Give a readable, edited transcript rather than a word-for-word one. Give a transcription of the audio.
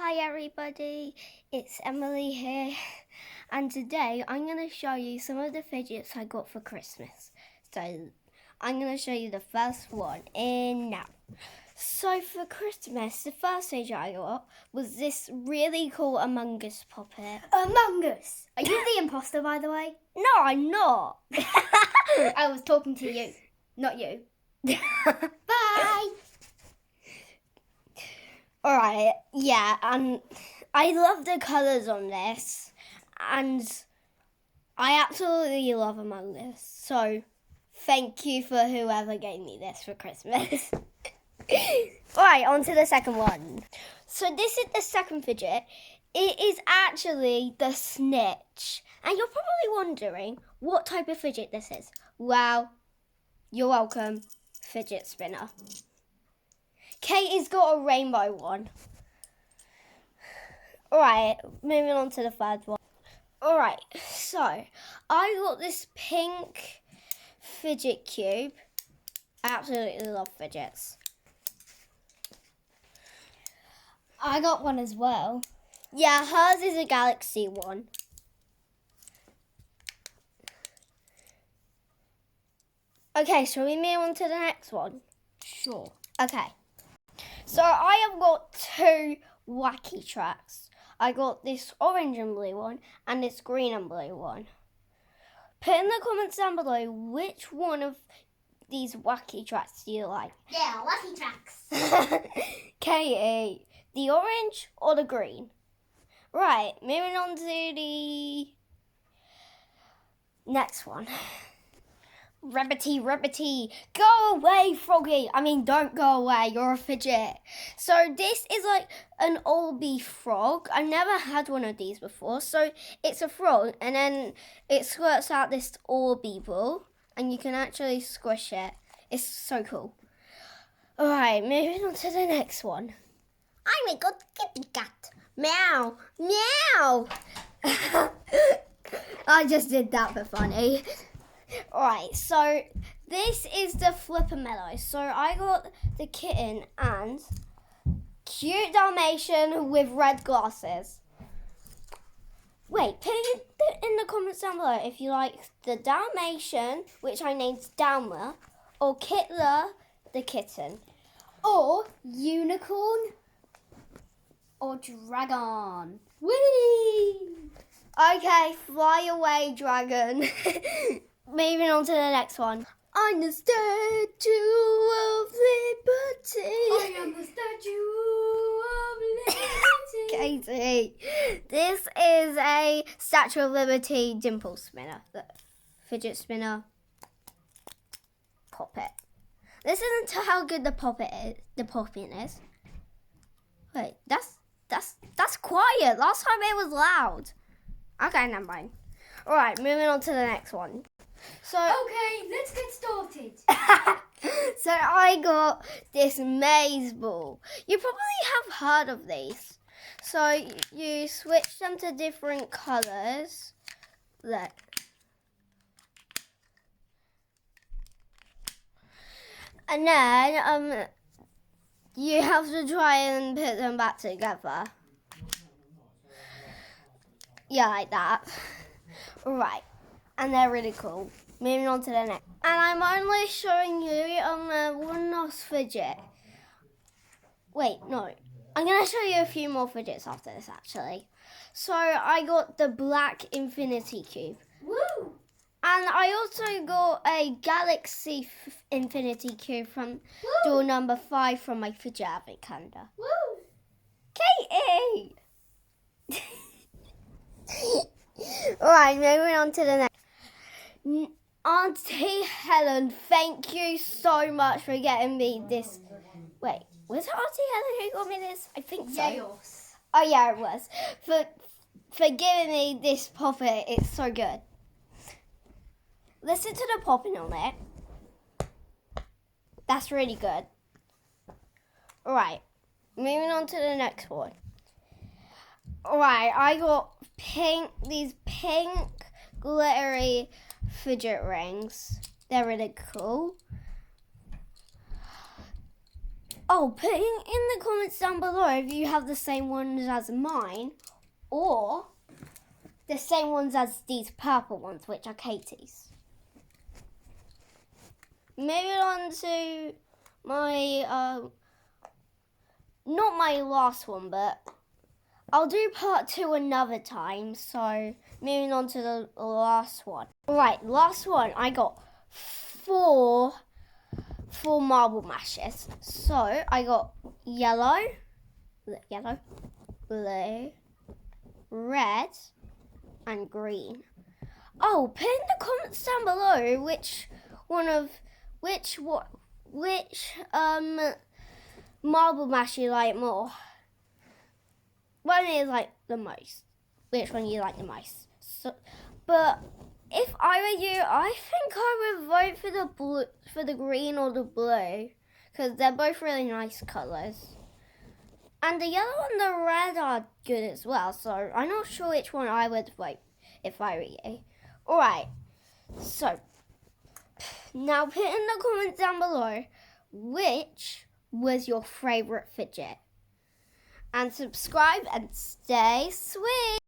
Hi everybody, it's Emily here, and today I'm going to show you some of the fidgets I got for Christmas. So I'm going to show you the first one in now. So for Christmas, the first fidget I got was this really cool Among Us puppet. Among Us? Are you the imposter, by the way? No, I'm not. I was talking to you, not you. Bye! Alright, yeah, and I love the colours on this, and I absolutely love Among Us, so thank you for whoever gave me this for Christmas. Alright, on to the second one. So this is the second fidget. It is actually the snitch, and you're probably wondering what type of fidget this is. Well, you're welcome, fidget spinner. Katie's got a rainbow one. Alright, moving on to the third one. Alright, so I got this pink fidget cube. I absolutely love fidgets. I got one as well. Yeah, hers is a galaxy one. Okay, shall we move on to the next one? Sure. Okay. So I have got two wacky tracks. I got this orange and blue one and this green and blue one. Put in the comments down below which one of these wacky tracks do you like? Yeah, wacky tracks. Katie, the orange or the green? Right, moving on to the next one. Rabbity, go away, Froggy. I mean, don't go away, you're a fidget. So this is like an Olby frog. I've never had one of these before. So it's a frog and then it squirts out this Orby ball and you can actually squish it. It's so cool. Alright, moving on to the next one. I'm a good kitty cat. Meow, meow. I just did that for funny. Alright, so this is the Flipper Mellow. So I got the kitten and cute Dalmatian with red glasses. Wait, put it in the comments down below if you like the Dalmatian, which I named Dalma, or Kittler, the kitten. Or unicorn. Or dragon. Whee! Okay, fly away, dragon. Moving on to the next one. I'm the Statue of Liberty. I am the Statue of Liberty. Katie, this is a Statue of Liberty dimple spinner, the fidget spinner puppet. Listen to how good the puppet is. The popping is. Wait, that's quiet. Last time it was loud. Okay, never mind. All right, moving on to the next one. So Okay, let's get started. so I got this maze ball. You probably have heard of these. So you switch them to different colours. Look. And then you have to try and put them back together. Yeah, like that. Right. And they're really cool. Moving on to the next. And I'm only showing you one last fidget. Wait, no. I'm going to show you a few more fidgets after this, actually. So I got the black infinity cube. Woo! And I also got a galaxy infinity cube from door number 5 from my fidget advent calendar. Woo! Katie! Alright, moving on to the next. Auntie Helen, thank you so much for getting me this. Wait, was it Auntie Helen who got me this? I think so. Chaos. Oh yeah, it was. For giving me this puppet, it's so good. Listen to the popping on it. That's really good. Alright, moving on to the next one. Alright, I got these pink glittery fidget rings. They're really cool. Oh, put in the comments down below if you have the same ones as mine, or the same ones as these purple ones, which are Katie's. Moving on to my, not my last one, but I'll do part 2 another time. So moving on to the last one. Right, last one. I got four marble mashes. So I got yellow, blue, red, and green. Oh, put in the comments down below which marble mash you like more. One is like the most. Which one you like the most? So, but if I were you, I think I would vote for the green or the blue, because they're both really nice colours. And the yellow and the red are good as well. So I'm not sure which one I would vote if I were you. Alright, so now put in the comments down below which was your favourite fidget. And subscribe and stay sweet.